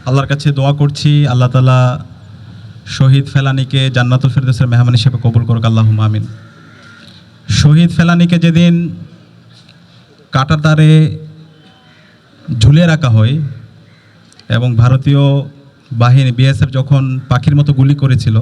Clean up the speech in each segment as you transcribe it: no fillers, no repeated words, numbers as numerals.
আল্লাহর কাছে দোয়া করছি, আল্লাহ তাআলা শহীদ ফেলানীকে জান্নাতুল ফেরদৌসের মেহমান হিসেবে কবুল করুক, আল্লাহুম্মা আমিন। শহীদ ফেলানীকে যেদিন কাঁটাতারে ঝুলিয়ে রাখা হয় এবং ভারতীয় বাহিনী বিএসএফ যখন পাখির মতো গুলি করেছিল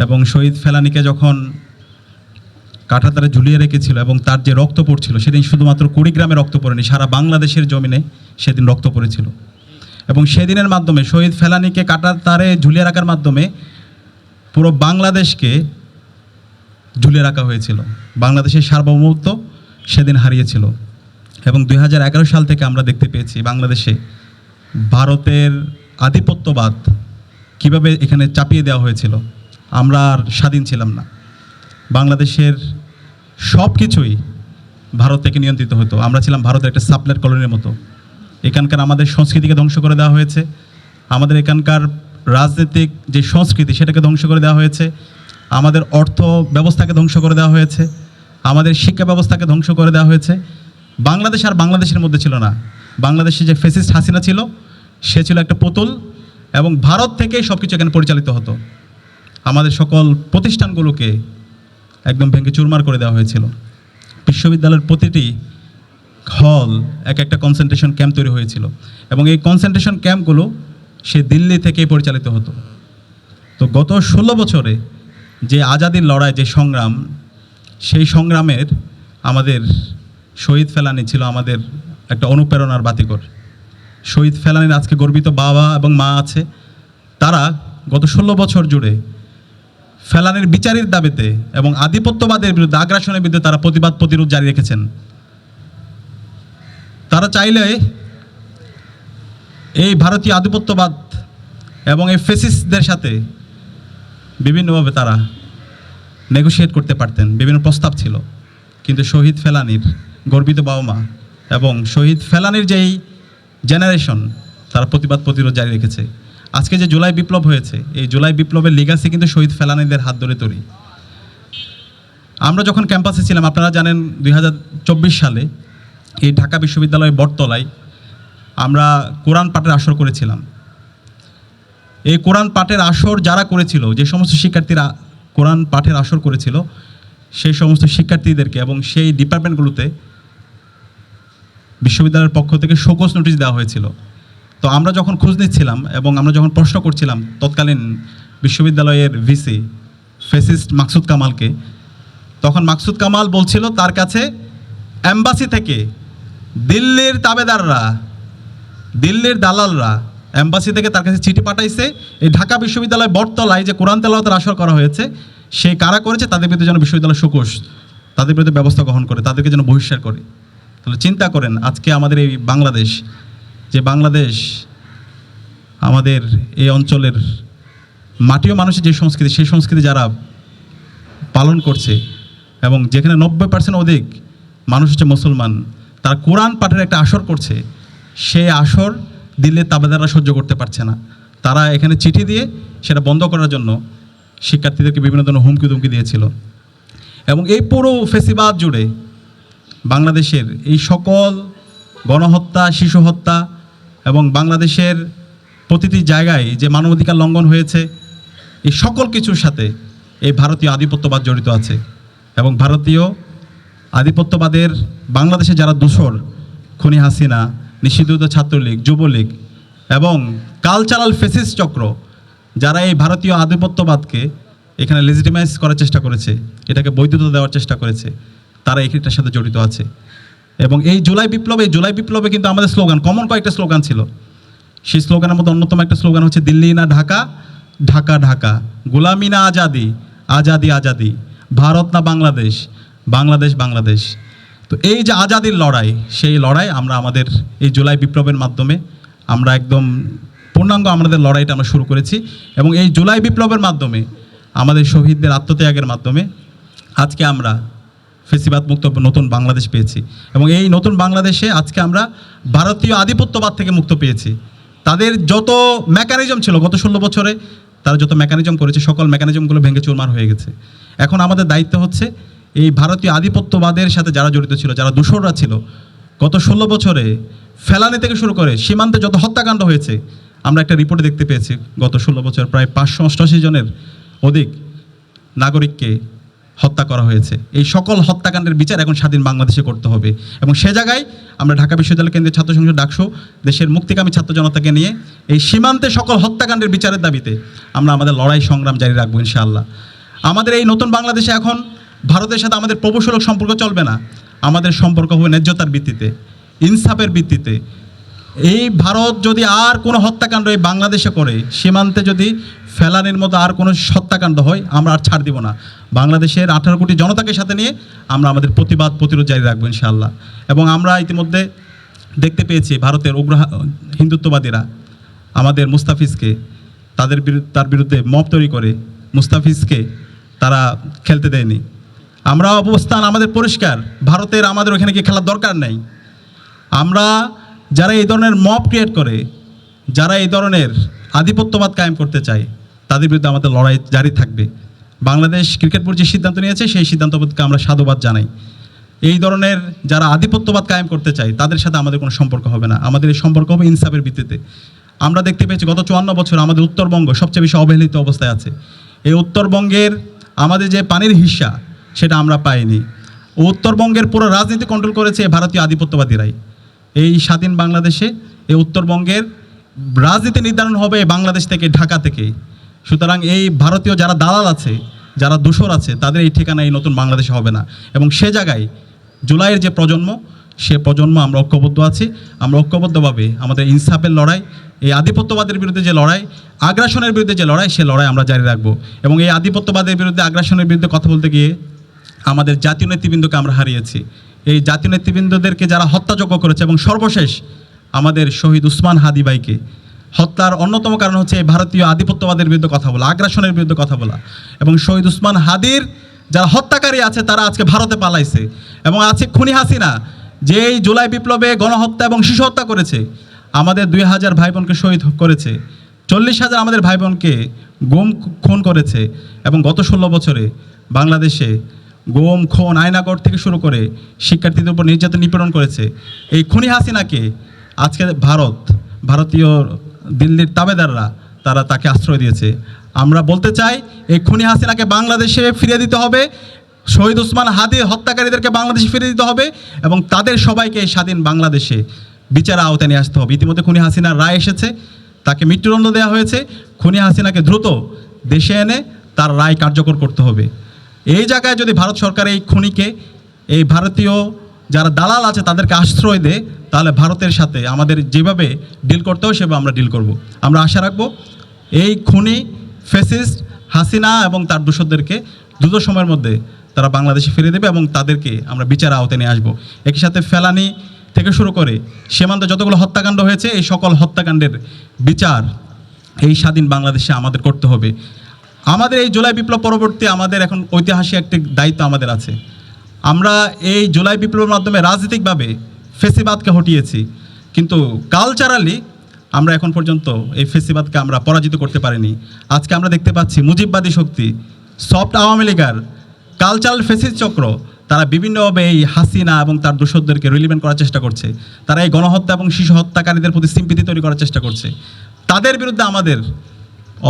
এবং শহীদ ফেলানীকে যখন কাঁটাতারে ঝুলিয়ে রেখেছিল এবং তার যে রক্ত পড়ছিল, সেদিন শুধুমাত্র কুড়িগ্রামে রক্ত পড়েনি, সারা বাংলাদেশের জমিনে সেদিন রক্ত পড়েছিল। এবং সেদিনের মাধ্যমে শহীদ ফেলানীকে কাঁটাতারে ঝুলিয়ে রাখার মাধ্যমে পুরো বাংলাদেশকে ঝুলিয়ে রাখা হয়েছিল। বাংলাদেশের সার্বভৌমত্ব সেদিন হারিয়েছিল। এবং 2011 সাল থেকে আমরা দেখতে পেয়েছি বাংলাদেশে ভারতের আধিপত্যবাদ কিভাবে এখানে চাপিয়ে দেওয়া হয়েছিল। আমরা আর স্বাধীন ছিলাম না, বাংলাদেশের সব কিছুই ভারত থেকে নিয়ন্ত্রিত হতো। আমরা ছিলাম ভারতের একটা সাপ্লাইর কলোনির মতো। এখানকার আমাদের সংস্কৃতিকে ধ্বংস করে দেওয়া হয়েছে, আমাদের এখানকার রাজনৈতিক যে সংস্কৃতি সেটাকে ধ্বংস করে দেওয়া হয়েছে, আমাদের অর্থ ব্যবস্থাকে ধ্বংস করে দেওয়া হয়েছে, আমাদের শিক্ষা ব্যবস্থাকে ধ্বংস করে দেওয়া হয়েছে। বাংলাদেশ আর বাংলাদেশের মধ্যে ছিল না। বাংলাদেশে যে ফ্যাসিস্ট হাসিনা ছিল, সে ছিল একটা পুতুল এবং ভারত থেকেই সব কিছু এখানে পরিচালিত হতো। আমাদের সকল প্রতিষ্ঠানগুলোকে একদম ভেঙে চুরমার করে দেওয়া হয়েছিল। বিশ্ববিদ্যালয়ের প্রতিটি হল এক একটা কনসেন্ট্রেশন ক্যাম্প তৈরি হয়েছিল এবং এই কনসেন্ট্রেশন ক্যাম্পগুলো সে দিল্লি থেকেই পরিচালিত হতো। তো গত 16 বছরে যে আজাদির লড়াই, যে সংগ্রাম, সেই সংগ্রামের আমাদের শহীদ ফেলানী ছিল আমাদের একটা অনুপ্রেরণার বাতিঘর। শহীদ ফেলানীর আজকে গর্বিত বাবা এবং মা আছে, তারা গত 16 বছর জুড়ে ফেলানীর বিচারের দাবিতে এবং আধিপত্যবাদের বিরুদ্ধে, আগ্রাসনের বিরুদ্ধে তারা প্রতিবাদ প্রতিরোধ জারি রেখেছেন। তারা চাইলে এই ভারতীয় আধিপত্যবাদ এবং এই ফেসিস্টদের সাথে বিভিন্নভাবে তারা নেগোশিয়েট করতে পারতেন, বিভিন্ন প্রস্তাব ছিল। কিন্তু শহীদ ফেলানীর গর্বিত বাবা মা এবং শহীদ ফেলানীর যেই জেনারেশন, তারা প্রতিবাদ প্রতিরোধ জারি রেখেছে। আজকে যে জুলাই বিপ্লব হয়েছে, এই জুলাই বিপ্লবের লিগাসি কিন্তু শহীদ ফেলানীদের হাত ধরে তৈরি। আমরা যখন ক্যাম্পাসে ছিলাম, আপনারা জানেন 2024 সালে এই ঢাকা বিশ্ববিদ্যালয়ের বটতলায় আমরা কোরআন পাঠের আসর করেছিলাম। এই কোরআন পাঠের আসর যারা করেছিল, যে সমস্ত শিক্ষার্থীরা কোরআন পাঠের আসর করেছিল, সেই সমস্ত শিক্ষার্থীদেরকে এবং সেই ডিপার্টমেন্টগুলোতে বিশ্ববিদ্যালয়ের পক্ষ থেকে শোকজ নোটিশ দেওয়া হয়েছিল। তো আমরা যখন খোঁজ নিচ্ছিলাম এবং আমরা যখন প্রশ্ন করছিলাম তৎকালীন বিশ্ববিদ্যালয়ের ভিসি ফেসিস্ট মাকসুদ কামালকে, তখন মাকসুদ কামাল বলছিল তার কাছে এম্বাসি থেকে দিল্লির তাবেদাররা, দিল্লির দালালরা এম্বাসি থেকে তার কাছে চিঠি পাঠাইছে, এই ঢাকা বিশ্ববিদ্যালয় বটতলায় যে কোরআন তেলাওয়াতের আসর করা হয়েছে, সে কারা করেছে তাদের বিরুদ্ধে যেন বিশ্ববিদ্যালয় শোকজ, তাদের বিরুদ্ধে ব্যবস্থা গ্রহণ করে, তাদেরকে যেন বহিষ্কার করে। তাহলে চিন্তা করেন, আজকে আমাদের এই বাংলাদেশ, যে বাংলাদেশ আমাদের এই অঞ্চলের মাটিও মানুষের যে সংস্কৃতি, সেই সংস্কৃতি যারা পালন করছে এবং যেখানে 90% অধিক মানুষ হচ্ছে মুসলমান, তারা কোরআন পাঠের একটা আসর করছে, সেই আসর দিল্লির তাবেদাররা সহ্য করতে পারছে না। তারা এখানে চিঠি দিয়ে সেটা বন্ধ করার জন্য শিক্ষার্থীদেরকে বিভিন্ন ধরনের হুমকি ধুমকি দিয়েছিল। এবং এই পুরো ফেসিবাদ জুড়ে বাংলাদেশের এই সকল গণহত্যা, শিশু হত্যা এবং বাংলাদেশের প্রতিটি জায়গায় যে মানবাধিকার লঙ্ঘন হয়েছে, এই সকল কিছুর সাথে এই ভারতীয় আধিপত্যবাদ জড়িত আছে। এবং ভারতীয় আধিপত্যবাদের বাংলাদেশে যারা দোসর, খুনি হাসিনা, নিষিদ্ধ ছাত্রলীগ, যুবলীগ এবং কালচারাল ফেসিস্ট চক্র, যারা এই ভারতীয় আধিপত্যবাদকে এখানে লেজিটিমাইজ করার চেষ্টা করেছে, এটাকে বৈধতা দেওয়ার চেষ্টা করেছে, তারা এটার সাথে জড়িত আছে। এবং এই জুলাই বিপ্লবে কিন্তু আমাদের স্লোগান, কমন কয়েকটা স্লোগান ছিল। সেই স্লোগানের মধ্যে অন্যতম একটা স্লোগান হচ্ছে দিল্লি না ঢাকা, ঢাকা ঢাকা, গোলামি না আজাদি, আজাদি আজাদি, ভারত না বাংলাদেশ, বাংলাদেশ বাংলাদেশ। তো এই যে আজাদির লড়াই, সেই লড়াই আমরা আমাদের এই জুলাই বিপ্লবের মাধ্যমে আমরা একদম পূর্ণাঙ্গ আমাদের লড়াইটা আমরা শুরু করেছি। এবং এই জুলাই বিপ্লবের মাধ্যমে আমাদের শহীদদের আত্মত্যাগের মাধ্যমে আজকে আমরা ফেসিবাদ মুক্ত নতুন বাংলাদেশ পেয়েছি। এবং এই নতুন বাংলাদেশে আজকে আমরা ভারতীয় আধিপত্যবাদ থেকে মুক্ত পেয়েছি। তাদের যত মেকানিজম ছিল গত 16 বছরে, তারা যত মেকানিজম করেছে, সকল মেকানিজমগুলো ভেঙে চুরমার হয়ে গেছে। এখন আমাদের দায়িত্ব হচ্ছে এই ভারতীয় আধিপত্যবাদের সাথে যারা জড়িত ছিল, যারা দোসররা ছিল, গত 16 বছরে ফেলানি থেকে শুরু করে সীমান্তে যত হত্যাকাণ্ড হয়েছে, আমরা একটা রিপোর্টে দেখতে পেয়েছি গত 16 বছর প্রায় 588 জনের অধিক নাগরিককে হত্যা করা হয়েছে। এই সকল হত্যাকাণ্ডের বিচার এখন স্বাধীন বাংলাদেশে করতে হবে এবং সে জায়গায় আমরা ঢাকা বিশ্ববিদ্যালয় কেন্দ্রীয় ছাত্র সংসদ ডাকসু দেশের মুক্তিকামী ছাত্র জনতাকে নিয়ে এই সীমান্তে সকল হত্যাকাণ্ডের বিচারের দাবিতে আমরা আমাদের লড়াই সংগ্রাম জারি রাখবো ইনশাআল্লাহ। আমাদের এই নতুন বাংলাদেশে এখন ভারতের সাথে আমাদের প্রভুসুলভ সম্পর্ক চলবে না, আমাদের সম্পর্ক হবে ন্যায্যতার ভিত্তিতে, ইনসাফের ভিত্তিতে। এই ভারত যদি আর কোনো হত্যাকাণ্ড এই বাংলাদেশে করে, সীমান্তে যদি ফেলানির মতো আর কোনো হত্যাকাণ্ড হয়, আমরা আর ছাড় দিব না। বাংলাদেশের 18 কোটি জনতাকে সাথে নিয়ে আমরা আমাদের প্রতিবাদ প্রতিরোধ জারি রাখবো ইনশাআল্লাহ। এবং আমরা ইতিমধ্যে দেখতে পেয়েছি ভারতের উগ্র হিন্দুত্ববাদীরা আমাদের মুস্তাফিজকে তার বিরুদ্ধে মব তৈরি করে মুস্তাফিজকে তারা খেলতে দেয়নি। আমরা অবস্থান আমাদের পরিষ্কার, ভারতের আমাদের ওখানে গিয়ে খেলার দরকার নেই। আমরা যারা এই ধরনের মব ক্রিয়েট করে, যারা এই ধরনের আধিপত্যবাদ কায়েম করতে চায়, তাদের বিরুদ্ধে আমাদের লড়াই জারি থাকবে। বাংলাদেশ ক্রিকেট বোর্ড যে সিদ্ধান্ত নিয়েছে সেই সিদ্ধান্তকে আমরা সাধুবাদ জানাই। এই ধরনের যারা আধিপত্যবাদ কায়েম করতে চায় তাদের সাথে আমাদের কোনো সম্পর্ক হবে না, আমাদের এই সম্পর্ক হবে ইনসাফের ভিত্তিতে। আমরা দেখতে পেয়েছি গত 54 বছর আমাদের উত্তরবঙ্গ সবচেয়ে বেশি অবহেলিত অবস্থায় আছে। এই উত্তরবঙ্গের আমাদের যে পানির হিস্সা সেটা আমরা পাইনি। উত্তরবঙ্গের পুরো রাজনীতি কন্ট্রোল করেছে ভারতীয় আধিপত্যবাদীরাই। এই স্বাধীন বাংলাদেশে এই উত্তরবঙ্গের রাজনীতি নির্ধারণ হবে বাংলাদেশ থেকে, ঢাকা থেকে। সুতরাং এই ভারতীয় যারা দালাল আছে, যারা দূষর আছে, তাদের এই ঠিকানা এই নতুন বাংলাদেশে হবে না। এবং সে জায়গায় জুলাইয়ের যে প্রজন্ম, সে প্রজন্ম আমরা ঐক্যবদ্ধ আছি। আমরা ঐক্যবদ্ধভাবে আমাদের ইনসাফের লড়াই, এই আধিপত্যবাদের বিরুদ্ধে যে লড়াই, আগ্রাসনের বিরুদ্ধে যে লড়াই, সে লড়াই আমরা জারি রাখবো। এবং এই আধিপত্যবাদের বিরুদ্ধে, আগ্রাসনের বিরুদ্ধে কথা বলতে গিয়ে আমাদের জাতীয় নেতৃবৃন্দকে আমরা হারিয়েছি। এই জাতীয় নেতৃবৃন্দদেরকে যারা হত্যাযজ্ঞ করেছে এবং সর্বশেষ আমাদের শহীদ উসমান হাদি ভাইকে হত্যার অন্যতম কারণ হচ্ছে এই ভারতীয় আধিপত্যবাদের বিরুদ্ধে কথা বলা, আগ্রাসনের বিরুদ্ধে কথা বলা। এবং শহীদ উসমান হাদির যারা হত্যাকারী আছে তারা আজকে ভারতে পালাইছে। এবং আছে খুনি হাসিনা, যে এই জুলাই বিপ্লবে গণহত্যা এবং শিশু হত্যা করেছে, আমাদের 2000 ভাই বোনকে শহীদ করেছে, 40,000 আমাদের ভাই বোনকে গুম খুন করেছে। এবং গত 16 বছরে বাংলাদেশে গুম খুন, আয়নাগর থেকে শুরু করে শিক্ষার্থীদের উপর নির্যাতন নিপীড়ন করেছে। এই খুনি হাসিনাকে আজকে ভারতীয় দিল্লির তাবেদাররা তারা তাকে আশ্রয় দিয়েছে। আমরা বলতে চাই এই খুনি হাসিনাকে বাংলাদেশে ফিরিয়ে দিতে হবে, শহীদ উসমান হাদির হত্যাকারীদেরকে বাংলাদেশে ফিরিয়ে দিতে হবে এবং তাদের সবাইকে স্বাধীন বাংলাদেশে বিচারের আওতায় নিয়ে আসতে হবে। ইতিমধ্যে খুনি হাসিনার রায় এসেছে, তাকে মৃত্যুদণ্ড দেওয়া হয়েছে। খুনি হাসিনাকে দ্রুত দেশে এনে তার রায় কার্যকর করতে হবে। এই জায়গায় যদি ভারত সরকার এই খুনিকে, এই ভারতীয় যারা দালাল আছে তাদেরকে আশ্রয় দেয়, তাহলে ভারতের সাথে আমাদের যেভাবে ডিল করতে হয় সেভাবে আমরা ডিল করব। আমরা আশা রাখবো এই খুনি ফ্যাসিস্ট হাসিনা এবং তার দূষরদেরকে দ্রুত সময়ের মধ্যে তারা বাংলাদেশে ফিরে দেবে এবং তাদেরকে আমরা বিচার আওতায় নিয়ে আসবো। একই সাথে ফেলানি থেকে শুরু করে সীমান্তে যতগুলো হত্যাকাণ্ড হয়েছে, এই সকল হত্যাকাণ্ডের বিচার এই স্বাধীন বাংলাদেশে আমাদের করতে হবে। আমাদের এই জুলাই বিপ্লব পরবর্তী আমাদের এখন ঐতিহাসিক একটি দায়িত্ব আমাদের আছে। আমরা এই জুলাই বিপ্লবের মাধ্যমে রাজনৈতিকভাবে ফেসিবাদকে হটিয়েছি, কিন্তু কালচারালি আমরা এখন পর্যন্ত এই ফেসিবাদকে আমরা পরাজিত করতে পারিনি। আজকে আমরা দেখতে পাচ্ছি মুজিববাদী শক্তি, সফট আওয়ামী লীগার, কালচারাল ফেসিস্ট চক্র, তারা বিভিন্নভাবে এই হাসিনা এবং তার দূষরদেরকে রিলিভেন্ট করার চেষ্টা করছে। তারা এই গণহত্যা এবং শিশু হত্যাকারীদের প্রতি সিম্পিতি তৈরি করার চেষ্টা করছে। তাদের বিরুদ্ধে আমাদের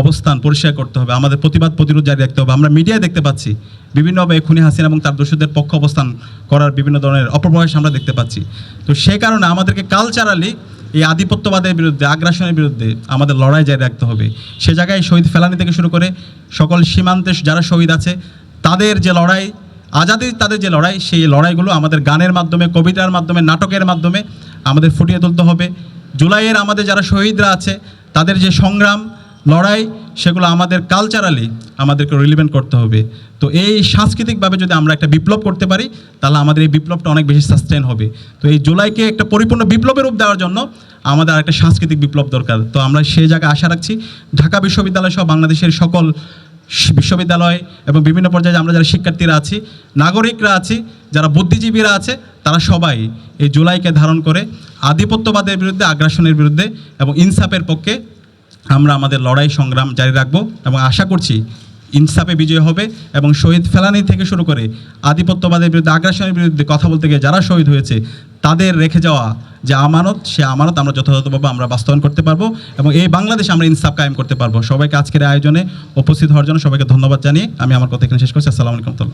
অবস্থান পরিষ্কার করতে হবে, আমাদের প্রতিবাদ প্রতিরোধ জারি রাখতে হবে। আমরা মিডিয়ায় দেখতে পাচ্ছি বিভিন্নভাবে খুনি হাসিনা এবং তার দোষীদের পক্ষ অবস্থান করার বিভিন্ন ধরনের অপপ্রয়াস আমরা দেখতে পাচ্ছি। তো সেই কারণে আমাদেরকে কালচারালি এই আধিপত্যবাদের বিরুদ্ধে, আগ্রাসনের বিরুদ্ধে আমাদের লড়াই জারি রাখতে হবে। সে জায়গায় শহীদ ফেলানি থেকে শুরু করে সকল সীমান্তে যারা শহীদ আছে তাদের যে লড়াই, আজাদির তাদের যে লড়াই, সেই লড়াইগুলো আমাদের গানের মাধ্যমে, কবিতার মাধ্যমে, নাটকের মাধ্যমে আমাদের ফুটিয়ে তুলতে হবে। জুলাইয়ের আমাদের যারা শহীদরা আছে তাদের যে সংগ্রাম, লড়াই, সেগুলো আমাদের কালচারালি আমাদেরকে রিলিভেন্ট করতে হবে। তো এই সাংস্কৃতিকভাবে যদি আমরা একটা বিপ্লব করতে পারি তাহলে আমাদের এই বিপ্লবটা অনেক বেশি সাস্টেন হবে। তো এই জুলাইকে একটা পরিপূর্ণ বিপ্লবের রূপ দেওয়ার জন্য আমাদের একটা সাংস্কৃতিক বিপ্লব দরকার। তো আমরা সেই জায়গায় আশা রাখছি ঢাকা বিশ্ববিদ্যালয় সহ বাংলাদেশের সকল বিশ্ববিদ্যালয় এবং বিভিন্ন পর্যায়ে আমরা যারা শিক্ষার্থীরা আছি, নাগরিকরা আছি, যারা বুদ্ধিজীবীরা আছে, তারা সবাই এই জুলাইকে ধারণ করে আধিপত্যবাদের বিরুদ্ধে, আগ্রাসনের বিরুদ্ধে এবং ইনসাফের পক্ষে আমরা আমাদের লড়াই সংগ্রাম জারি রাখবো এবং আশা করছি ইনসাফে বিজয় হবে। এবং শহীদ ফেলানি থেকে শুরু করে আধিপত্যবাদের বিরুদ্ধে, আগ্রাসনের বিরুদ্ধে কথা বলতে গিয়ে যারা শহীদ হয়েছে তাদের রেখে যাওয়া যে আমানত, সে আমানত আমরা যথাযথভাবে আমরা বাস্তবায়ন করতে পারবো এবং এই বাংলাদেশে আমরা ইনসাফ কায়েম করতে পারবো। সবাইকে আজকের আয়োজনে উপস্থিত হওয়ার জন্য সবাইকে ধন্যবাদ জানিয়ে আমি আমার কথা এখানে শেষ করছি। আসসালামু আলাইকুম।